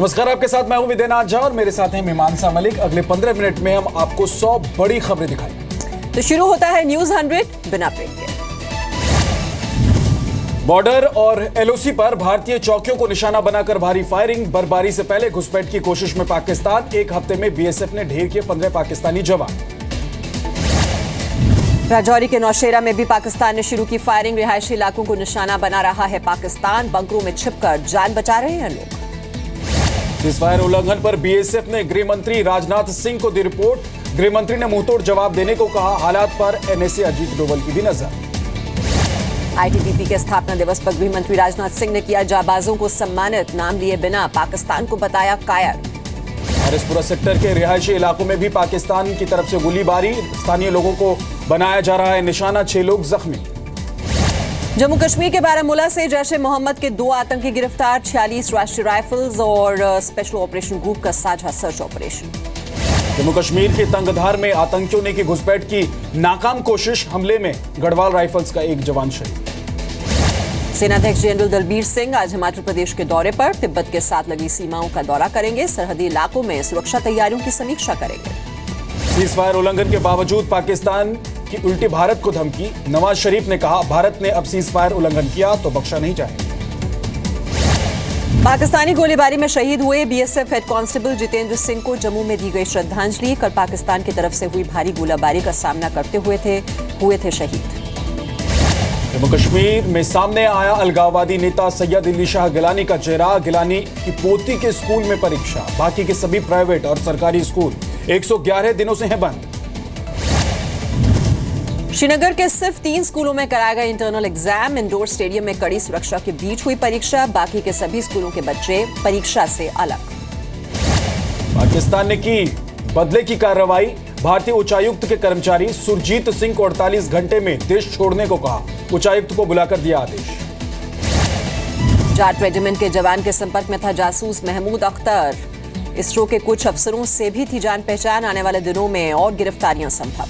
नमस्कार, आपके साथ मैं हूं विदेनाथ झा और मेरे साथ हैं मीमांसा मलिक। अगले 15 मिनट में हम आपको 100 बड़ी खबरें दिखाएंगे। तो शुरू होता है न्यूज 100 बिना ब्रेक के। बॉर्डर और एलओसी पर भारतीय चौकियों को निशाना बनाकर भारी फायरिंग। बर्फबारी से पहले घुसपैठ की कोशिश में पाकिस्तान। एक हफ्ते में बीएसएफ ने ढेर किए 15 पाकिस्तानी जवान। राजौरी के नौशेरा में भी पाकिस्तान ने शुरू की फायरिंग। रिहायशी इलाकों को निशाना बना रहा है पाकिस्तान। बंकरों में छिपकर जान बचा रहे हैं लोग। सीजफायर उल्लंघन पर बीएसएफ ने गृह मंत्री राजनाथ सिंह को दी रिपोर्ट। गृह मंत्री ने मुंहतोड़ जवाब देने को कहा। हालात पर एनएसए अजीत डोभाल की भी नजर। आईटीबीपी के स्थापना दिवस पर गृह मंत्री राजनाथ सिंह ने किया जाबाजों को सम्मानित। नाम लिए बिना पाकिस्तान को बताया कायर। हरिसपुरा सेक्टर के रिहायशी इलाकों में भी पाकिस्तान की तरफ से गोलीबारी। स्थानीय लोगों को बनाया जा रहा है निशाना। 6 लोग जख्मी। जम्मू कश्मीर के बारामूला से जैश ए मोहम्मद के 2 आतंकी गिरफ्तार। 46 राष्ट्रीय राइफल्स और स्पेशल ऑपरेशन ग्रुप का साझा सर्च ऑपरेशन। जम्मू कश्मीर के तंगधार में आतंकियों ने की घुसपैठ की नाकाम कोशिश। हमले में गढ़वाल राइफल्स का एक जवान शहीद। सेनाध्यक्ष जनरल दलबीर सिंह आज हिमाचल प्रदेश के दौरे पर। तिब्बत के साथ लगी सीमाओं का दौरा करेंगे। सरहदी इलाकों में सुरक्षा तैयारियों की समीक्षा करेंगे। सीजफायर उल्लंघन के बावजूद पाकिस्तान की उल्टी भारत को धमकी। नवाज शरीफ ने कहा, भारत ने अब सीजफायर उल्लंघन किया तो बख्शा नहीं जाएगा। पाकिस्तानी गोलीबारी में शहीद हुए BSF head constable Jitendra Singh को जम्मू में दी गई श्रद्धांजलि। कल पाकिस्तान की तरफ से हुई भारी गोलीबारी का सामना करते हुए थे शहीद। जम्मू कश्मीर में सामने आया अलगाववादी नेता सैयद अली शाह गिलानी का चेहरा। गिलानी की पोती के स्कूल में परीक्षा। बाकी के सभी प्राइवेट और सरकारी स्कूल 111 दिनों से हैं बंद। श्रीनगर के सिर्फ 3 स्कूलों में कराया गया इंटरनल एग्जाम। इंडोर स्टेडियम में कड़ी सुरक्षा के बीच हुई परीक्षा। बाकी के सभी स्कूलों के बच्चे परीक्षा से अलग। पाकिस्तान ने की बदले की कार्रवाई। भारतीय उच्चायुक्त के कर्मचारी सुरजीत सिंह को 48 घंटे में देश छोड़ने को कहा। उच्चायुक्त को बुलाकर दिया आदेश। जाट रेजिमेंट के जवान के संपर्क में था जासूस महमूद अख्तर। इसरो के कुछ अफसरों से भी थी जान पहचान। आने वाले दिनों में और गिरफ्तारियां संभव।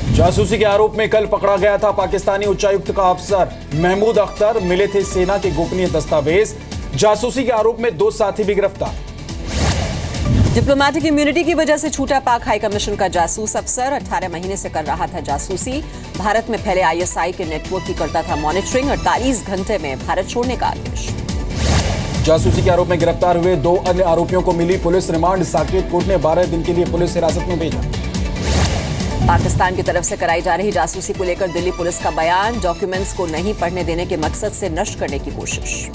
जासूसी के आरोप में कल पकड़ा गया था पाकिस्तानी उच्चायुक्त का अफसर महमूद अख्तर। मिले थे सेना के गोपनीय दस्तावेज। जासूसी के आरोप में 2 साथी भी गिरफ्तार। डिप्लोमेटिक इम्यूनिटी की वजह से छूटा पाक हाई कमीशन का जासूस अफसर। 18 महीने से कर रहा था जासूसी। भारत में फैले आईएसआई के नेटवर्क की करता था मॉनिटरिंग। 48 घंटे में भारत छोड़ने का आदेश। जासूसी के आरोप में गिरफ्तार हुए 2 अन्य आरोपियों को मिली पुलिस रिमांड। साकेत कोर्ट ने 12 दिन के लिए पुलिस हिरासत में भेजा। पाकिस्तान की तरफ से कराई जा रही जासूसी को लेकर दिल्ली पुलिस का बयान। डॉक्यूमेंट्स को नहीं पढ़ने देने के मकसद से नष्ट करने की कोशिश।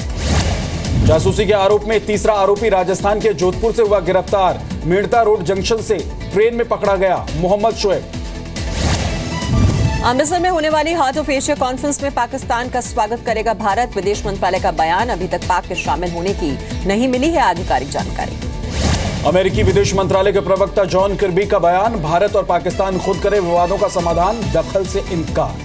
जासूसी के आरोप में तीसरा आरोपी राजस्थान के जोधपुर से हुआ गिरफ्तार। मेड़ता रोड जंक्शन से ट्रेन में पकड़ा गया मोहम्मद शोएब। अमृतसर में होने वाली हार्ट ऑफ एशिया कॉन्फ्रेंस में पाकिस्तान का स्वागत करेगा भारत। विदेश मंत्रालय का बयान। अभी तक पाक के शामिल होने की नहीं मिली है आधिकारिक जानकारी। अमेरिकी विदेश मंत्रालय के प्रवक्ता जॉन किर्बी का बयान। भारत और पाकिस्तान खुद करे विवादों का समाधान। दखल से इनकार।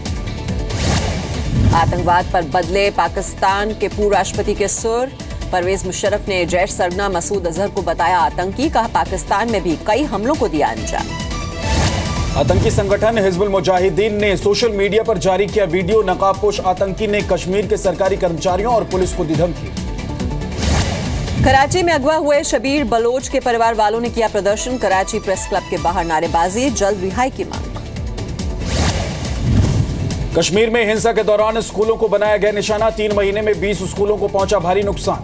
आतंकवाद पर बदले पाकिस्तान के पूर्व राष्ट्रपति के सुर। परवेज मुशर्रफ ने जैश सरगना मसूद अजहर को बताया आतंकी। कहा, पाकिस्तान में भी कई हमलों को दिया अंजाम। आतंकी संगठन हिजबुल मुजाहिदीन ने सोशल मीडिया पर जारी किया वीडियो। नकाबपोश आतंकी ने कश्मीर के सरकारी कर्मचारियों और पुलिस को दी धमकी। कराची में अगवा हुए शबीर बलोच के परिवार वालों ने किया प्रदर्शन। कराची प्रेस क्लब के बाहर नारेबाजी। जल्द रिहाई की मांग। कश्मीर में हिंसा के दौरान स्कूलों को बनाया गया निशाना। 3 महीने में 20 स्कूलों को पहुंचा भारी नुकसान।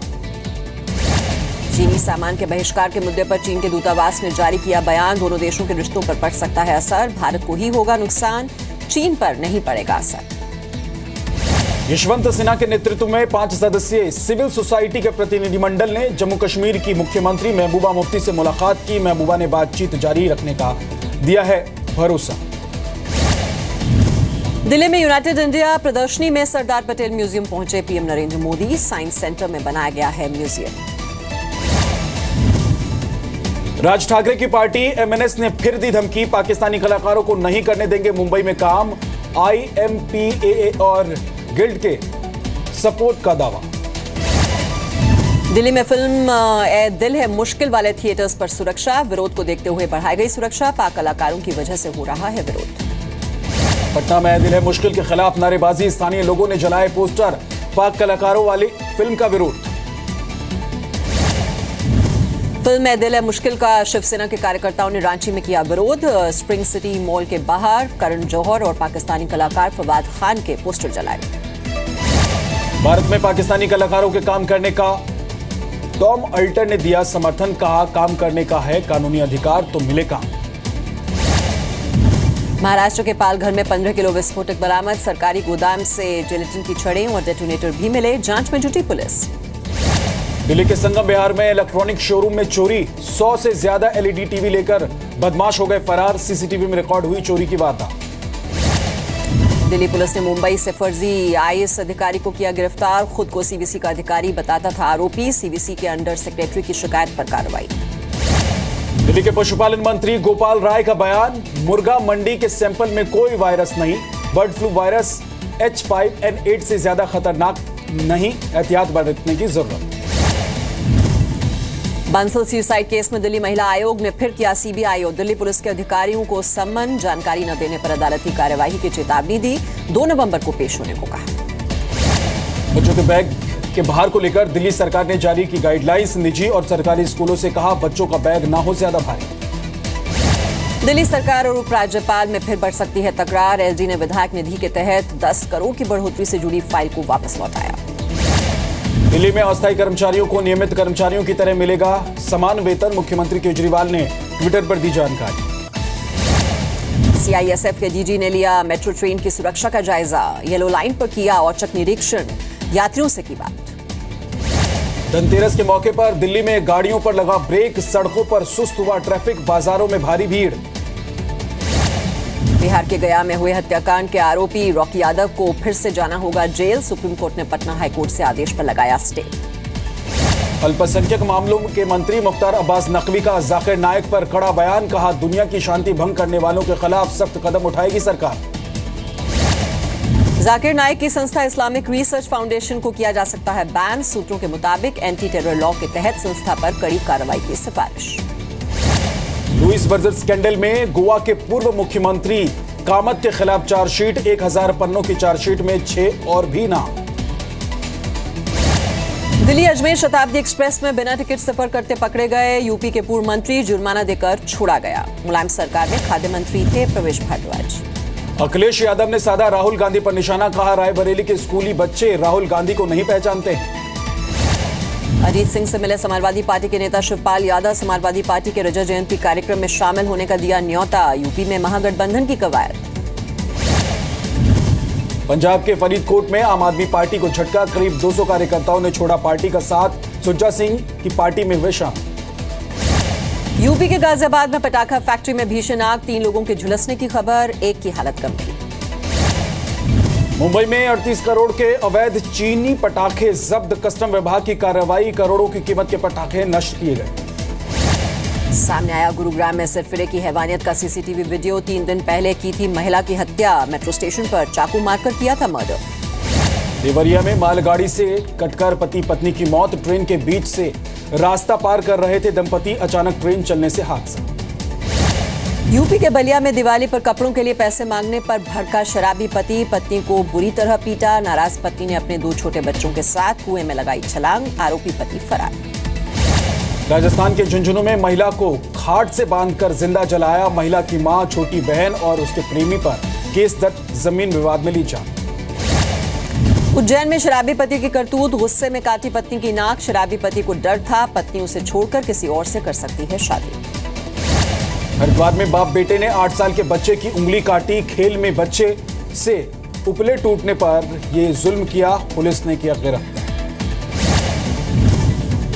चीनी सामान के बहिष्कार के मुद्दे पर चीन के दूतावास ने जारी किया बयान। दोनों देशों के रिश्तों पर पड़ सकता है असर। भारत को ही होगा नुकसान, चीन पर नहीं पड़ेगा असर। यशवंत सिन्हा के नेतृत्व में 5 सदस्यीय सिविल सोसाइटी के प्रतिनिधिमंडल ने जम्मू कश्मीर की मुख्यमंत्री महबूबा मुफ्ती से मुलाकात की। महबूबा ने बातचीत जारी रखने का दिया है भरोसा। दिल्ली में यूनाइटेड इंडिया प्रदर्शनी में सरदार पटेल म्यूजियम पहुंचे PM Narendra Modi. Science centre में बनाया गया है म्यूजियम। राज ठाकरे की पार्टी एमएनएस ने फिर दी धमकी। पाकिस्तानी कलाकारों को नहीं करने देंगे मुंबई में काम। आईएमपीएए और गिल्ड के सपोर्ट का दावा। दिल्ली में फिल्म ए दिल है मुश्किल वाले थिएटर्स पर सुरक्षा। विरोध को देखते हुए बढ़ाई गई सुरक्षा। पाक कलाकारों की वजह से हो रहा है विरोध। पटना में ए दिल है मुश्किल के खिलाफ नारेबाजी। स्थानीय लोगों ने जलाए पोस्टर। पाक कलाकारों वाली फिल्म का विरोध। फिल्म में दिल है मुश्किल का शिवसेना के कार्यकर्ताओं ने रांची में किया विरोध। स्प्रिंग सिटी मॉल के बाहर करण जौहर और पाकिस्तानी कलाकार फवाद खान के पोस्टर जलाए। भारत में पाकिस्तानी कलाकारों के काम करने का टॉम अल्टर ने दिया समर्थन, कहा काम करने का है कानूनी अधिकार तो मिले काम। महाराष्ट्र के पालघर में 15 किलो विस्फोटक बरामद। सरकारी गोदाम से जिलेटिन की छड़ें और डेटोनेटर भी मिले, जांच में जुटी पुलिस। दिल्ली के संगम विहार में इलेक्ट्रॉनिक शोरूम में चोरी, 100 से ज्यादा एलईडी टीवी लेकर बदमाश हो गए फरार। सीसीटीवी में रिकॉर्ड हुई चोरी की वारदात। दिल्ली पुलिस ने मुंबई से फर्जी आईएएस अधिकारी को किया गिरफ्तार। खुद को सीवीसी का अधिकारी बताता था आरोपी। सीवीसी के अंडर सेक्रेटरी की शिकायत पर कार्रवाई। दिल्ली के पशुपालन मंत्री गोपाल राय का बयान, मुर्गा मंडी के सैंपल में कोई वायरस नहीं, बर्ड फ्लू वायरस H5N8 से ज्यादा खतरनाक नहीं, एहतियात बरतने की जरूरत। बंसल सुसाइड केस में दिल्ली महिला आयोग ने फिर किया सीबीआई और दिल्ली पुलिस के अधिकारियों को सम्मन। जानकारी न देने पर अदालती कार्यवाही की चेतावनी दी। 2 नवंबर को पेश होने को कहा। बच्चों के बैग के भार को लेकर दिल्ली सरकार ने जारी की गाइडलाइंस। निजी और सरकारी स्कूलों से कहा बच्चों का बैग ना हो ज्यादा भारी। दिल्ली सरकार और उपराज्यपाल में फिर बढ़ सकती है तकरार। एलजी ने विधायक निधि के तहत 10 करोड़ की बढ़ोतरी से जुड़ी फाइल को वापस लौटाया। दिल्ली में अस्थायी कर्मचारियों को नियमित कर्मचारियों की तरह मिलेगा समान वेतन, मुख्यमंत्री केजरीवाल ने ट्विटर पर दी जानकारी। सीआईएसएफ के डीजी ने लिया मेट्रो ट्रेन की सुरक्षा का जायजा। येलो लाइन पर किया औचक निरीक्षण, यात्रियों से की बात। धनतेरस के मौके पर दिल्ली में गाड़ियों पर लगा ब्रेक, सड़कों पर सुस्त हुआ ट्रैफिक, बाजारों में भारी भीड़। बिहार के गया में हुए हत्याकांड के आरोपी रॉकी यादव को फिर से जाना होगा जेल। सुप्रीम कोर्ट ने पटना हाईकोर्ट से आदेश पर लगाया स्टे। अल्पसंख्यक मामलों के मंत्री मुख्तार अब्बास नकवी का जाकिर नाइक पर कड़ा बयान, कहा दुनिया की शांति भंग करने वालों के खिलाफ सख्त कदम उठाएगी सरकार। जाकिर नाइक की संस्था इस्लामिक रिसर्च फाउंडेशन को किया जा सकता है बैन। सूत्रों के मुताबिक एंटी टेरर लॉ के तहत संस्था पर कड़ी कार्रवाई की सिफारिश। लुइस ब्रदर्स स्कैंडल में गोवा के पूर्व मुख्यमंत्री कामत के खिलाफ चार्जशीट, 1000 पन्नों की चार्जशीट में 6 और भी नाम। दिल्ली अजमेर शताब्दी एक्सप्रेस में बिना टिकट सफर करते पकड़े गए यूपी के पूर्व मंत्री जुर्माना देकर छोड़ा गया। मुलायम सरकार में खाद्य मंत्री थे प्रवेश भारद्वाज। अखिलेश यादव ने साधा राहुल गांधी पर निशाना, कहा रायबरेली के स्कूली बच्चे राहुल गांधी को नहीं पहचानते। अजीत सिंह से मिले समाजवादी पार्टी के नेता शिवपाल यादव। समाजवादी पार्टी के रजत जयंती कार्यक्रम में शामिल होने का दिया न्योता। यूपी में महागठबंधन की कवायद। पंजाब के फरीदकोट में आम आदमी पार्टी को झटका, करीब 200 कार्यकर्ताओं ने छोड़ा पार्टी का साथ। सुच्चा सिंह की पार्टी में हुए शामिल। यूपी के गाजियाबाद में पटाखा फैक्ट्री में भीषण आग, 3 लोगों के झुलसने की खबर, एक की हालत गंभीर। मुंबई में 38 करोड़ के अवैध चीनी पटाखे जब्त, कस्टम विभाग की कार्रवाई, करोड़ों की कीमत के पटाखे नष्ट किए गए। सामने आया गुरुग्राम में सिरफिरे की हैवानियत का सीसीटीवी वीडियो। 3 दिन पहले की थी महिला की हत्या, मेट्रो स्टेशन पर चाकू मारकर किया था मर्डर। देवरिया में मालगाड़ी से कटकर पति पत्नी की मौत, ट्रेन के बीच से रास्ता पार कर रहे थे दंपति, अचानक ट्रेन चलने से हादसा। यूपी के बलिया में दिवाली पर कपड़ों के लिए पैसे मांगने पर भड़का शराबी पति, पत्नी को बुरी तरह पीटा। नाराज पत्नी ने अपने 2 छोटे बच्चों के साथ कुएं में लगाई छलांग, आरोपी पति फरार। राजस्थान के झुंझुनू में महिला को खाट से बांधकर जिंदा जलाया, महिला की मां, छोटी बहन और उसके प्रेमी पर केस दर्ज, जमीन विवाद में ली जान। उज्जैन में शराबी पति की करतूत, गुस्से में काटी पत्नी की नाक। शराबी पति को डर था पत्नी उसे छोड़कर किसी और से कर सकती है शादी। हरिद्वार में बाप बेटे ने 8 साल के बच्चे की उंगली काटी, खेल में बच्चे से उपले टूटने पर ये जुल्म किया, पुलिस ने किया गिरफ्तार।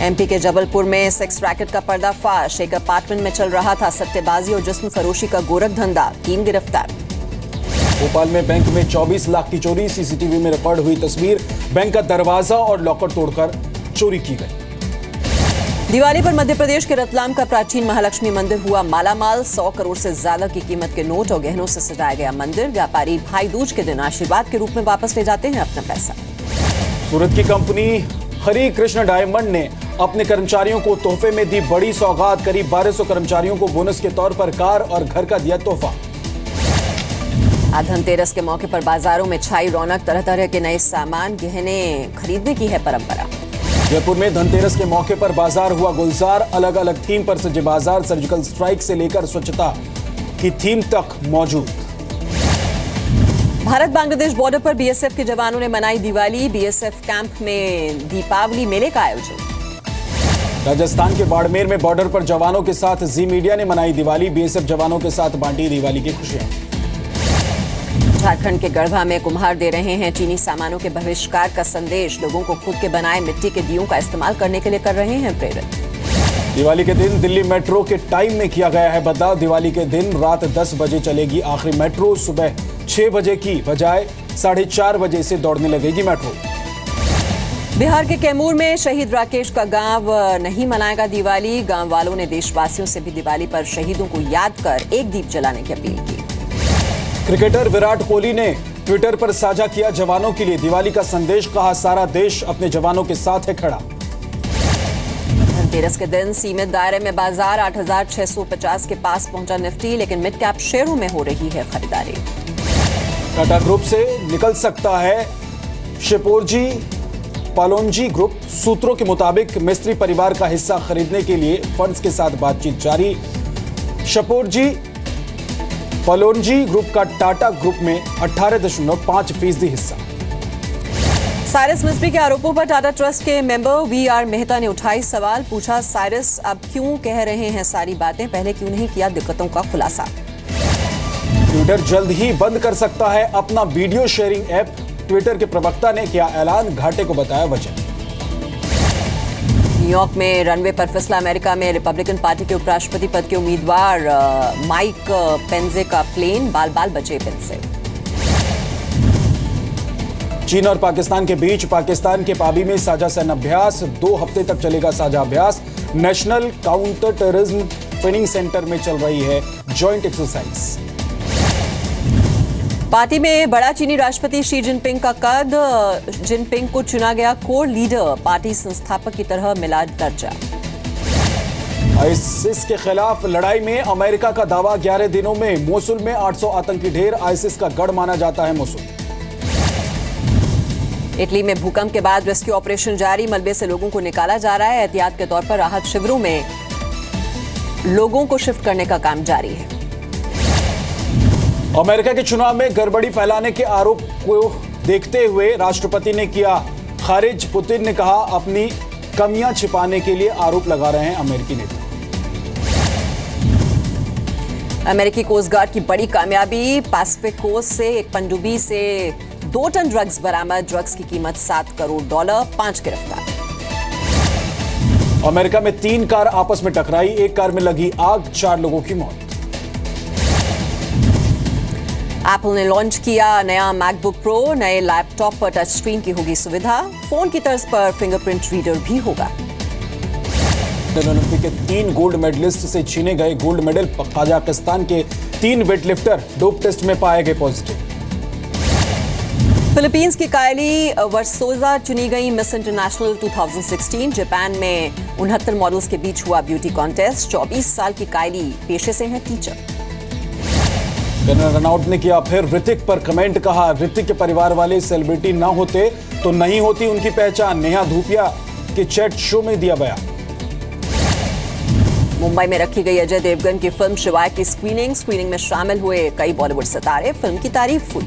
एमपी के जबलपुर में सेक्स रैकेट का पर्दाफाश, एक अपार्टमेंट में चल रहा था सट्टेबाजी और जिस्म फरोशी का गोरख धंधा, 3 गिरफ्तार। भोपाल में बैंक में 24 लाख की चोरी, सीसीटीवी में रिकॉर्ड हुई तस्वीर, बैंक का दरवाजा और लॉकर तोड़कर चोरी की गई। दिवाली पर मध्य प्रदेश के रतलाम का प्राचीन महालक्ष्मी मंदिर हुआ मालामाल, 100 करोड़ से ज्यादा की कीमत के नोट और गहनों से सजाया गया मंदिर। व्यापारी भाई दूज के दिन आशीर्वाद के रूप में वापस ले जाते हैं अपना पैसा। सूरत की कंपनी हरी कृष्ण डायमंड ने अपने कर्मचारियों को तोहफे में दी बड़ी सौगात, करीब 1200 कर्मचारियों को बोनस के तौर पर कार और घर का दिया तोहफा। धनतेरस के मौके पर बाजारों में छाई रौनक, तरह तरह के नए सामान, गहने खरीदने की है परंपरा। जयपुर में धनतेरस के मौके पर बाजार हुआ गुलजार। अलग अलग थीम पर सजे बाजार, सर्जिकल स्ट्राइक से लेकर स्वच्छता की थीम तक मौजूद। भारत बांग्लादेश बॉर्डर पर बीएसएफ के जवानों ने मनाई दिवाली। बीएसएफ कैंप में दीपावली मेले का आयोजन। राजस्थान के बाड़मेर में बॉर्डर पर जवानों के साथ जी मीडिया ने मनाई दिवाली। बीएसएफ जवानों के साथ बांटी दिवाली की खुशियां। झारखंड के गढ़वा में कुम्हार दे रहे हैं चीनी सामानों के बहिष्कार का संदेश। लोगों को खुद के बनाए मिट्टी के दियों का इस्तेमाल करने के लिए कर रहे हैं प्रेरित। दिवाली के दिन दिल्ली मेट्रो के टाइम में किया गया है बदलाव। दिवाली के दिन रात 10 बजे चलेगी आखिरी मेट्रो। सुबह 6 बजे की बजाय 4:30 बजे से दौड़ने लगेगी मेट्रो। बिहार के कैमूर में शहीद राकेश का गांव नहीं मनाएगा दिवाली। गांव वालों ने देशवासियों से भी दिवाली पर शहीदों को याद कर एक दीप जलाने की अपील की। क्रिकेटर विराट कोहली ने ट्विटर पर साझा किया जवानों के लिए दिवाली का संदेश। कहा, सारा देश अपने जवानों के साथ है खड़ा। धनतेरस के दिन सीमित दायरे में बाजार 8,650 के पास पहुंचा निफ्टी, लेकिन मिड कैप शेयरों में हो रही है खरीदारी। टाटा ग्रुप से निकल सकता है शिपोरजी पालोनजी ग्रुप। सूत्रों के मुताबिक मिस्त्री परिवार का हिस्सा खरीदने के लिए फंड्स के साथ बातचीत जारी। शिपोरजी पालोनजी ग्रुप का टाटा ग्रुप में 18.5% हिस्सा। साइरस मिस्त्री के आरोपों पर टाटा ट्रस्ट के मेंबर वीआर मेहता ने उठाई सवाल। पूछा, साइरस अब क्यों कह रहे हैं सारी बातें, पहले क्यों नहीं किया दिक्कतों का खुलासा। ट्विटर जल्द ही बंद कर सकता है अपना वीडियो शेयरिंग ऐप। ट्विटर के प्रवक्ता ने किया ऐलान, घाटे को बताया वजह। न्यूयॉर्क में रनवे पर फिसला अमेरिका में रिपब्लिकन पार्टी के उपराष्ट्रपति पद के उम्मीदवार माइक पेंजे का प्लेन। बाल बाल बचे पिन से। चीन और पाकिस्तान के बीच पाकिस्तान के पाबी में साझा सैन्य अभ्यास। 2 हफ्ते तक चलेगा साझा अभ्यास। National counter terrorism training centre में चल रही है जॉइंट एक्सरसाइज। पार्टी में बड़ा चीनी राष्ट्रपति शी जिनपिंग का कद। जिनपिंग को चुना गया कोर लीडर। पार्टी संस्थापक की तरह मिला दर्जा। आईसिस के खिलाफ लड़ाई में अमेरिका का दावा। 11 दिनों में मोसुल में 800 आतंकी ढेर। आईसिस का गढ़ माना जाता है मोसुल। इटली में भूकंप के बाद रेस्क्यू ऑपरेशन जारी। मलबे से लोगों को निकाला जा रहा है। एहतियात के तौर पर राहत शिविरों में लोगों को शिफ्ट करने का काम जारी है। अमेरिका के चुनाव में गड़बड़ी फैलाने के आरोप को देखते हुए राष्ट्रपति ने किया खारिज। पुतिन ने कहा, अपनी कमियां छिपाने के लिए आरोप लगा रहे हैं अमेरिकी नेता। अमेरिकी कोस्ट गार्ड की बड़ी कामयाबी। पैसिफिक कोस्ट से एक पनडुब्बी से 2 टन ड्रग्स बरामद। ड्रग्स की कीमत $7 करोड़। 5 गिरफ्तार। अमेरिका में 3 कार आपस में टकराई। एक कार में लगी आग, 4 लोगों की मौत। एप्पल ने लॉन्च किया नया मैकबुक प्रो। नए लैपटॉप पर टच स्क्रीन की होगी सुविधा। फोन की तर्ज पर फिंगरप्रिंट रीडर भी होगा। ओलंपिक के 3 गोल्ड मेडलिस्ट से छीने गए गोल्ड मेडल। कजाकिस्तान के 3 वेटलिफ्टर डोप टेस्ट में पाए गए पॉजिटिव। फिलीपींस की कायली वर्सोजा चुनी गई मिस इंटरनेशनल 2016। जापान में 69 मॉडल्स के बीच हुआ ब्यूटी कॉन्टेस्ट। 24 साल की कायली पेशे से हैं टीचर। रनआउट ने किया फिर ऋतिक पर कमेंट। कहा, ऋतिक के परिवार वाले सेलिब्रिटी ना होते तो नहीं होती उनकी पहचान। नेहा धूपिया के चैट शो में दिया बयान। मुंबई में रखी गई अजय देवगन की फिल्म शिवाय की स्क्रीनिंग में शामिल हुए कई बॉलीवुड सितारे। फिल्म की तारीफ हुई।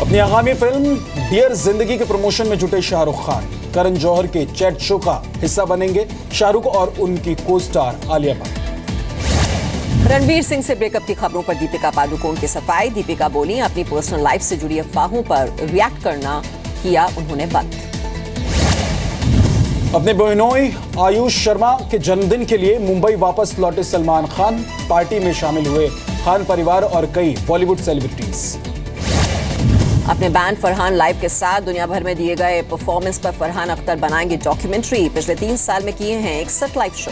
अपनी आगामी फिल्म डियर जिंदगी के प्रमोशन में जुटे शाहरुख खान। करण जौहर के चैट शो का हिस्सा बनेंगे शाहरुख और उनकी को स्टार आलिया भट्ट। रणवीर सिंह से ब्रेकअप की खबरों पर दीपिका पादुकोण की सफाई। दीपिका बोली, अपनी पर्सनल लाइफ से जुड़ी अफवाहों पर रिएक्ट करना किया उन्होंने बंद। अपने बहनोई आयुष शर्मा के जन्मदिन के लिए मुंबई वापस लौटे सलमान खान। पार्टी में शामिल हुए खान परिवार और कई बॉलीवुड सेलिब्रिटीज। अपने बैंड फरहान लाइव के साथ दुनिया भर में दिए गए परफॉर्मेंस पर फरहान अख्तर बनाएंगे डॉक्यूमेंट्री। पिछले 3 साल में किए हैं 61 लाइव शो।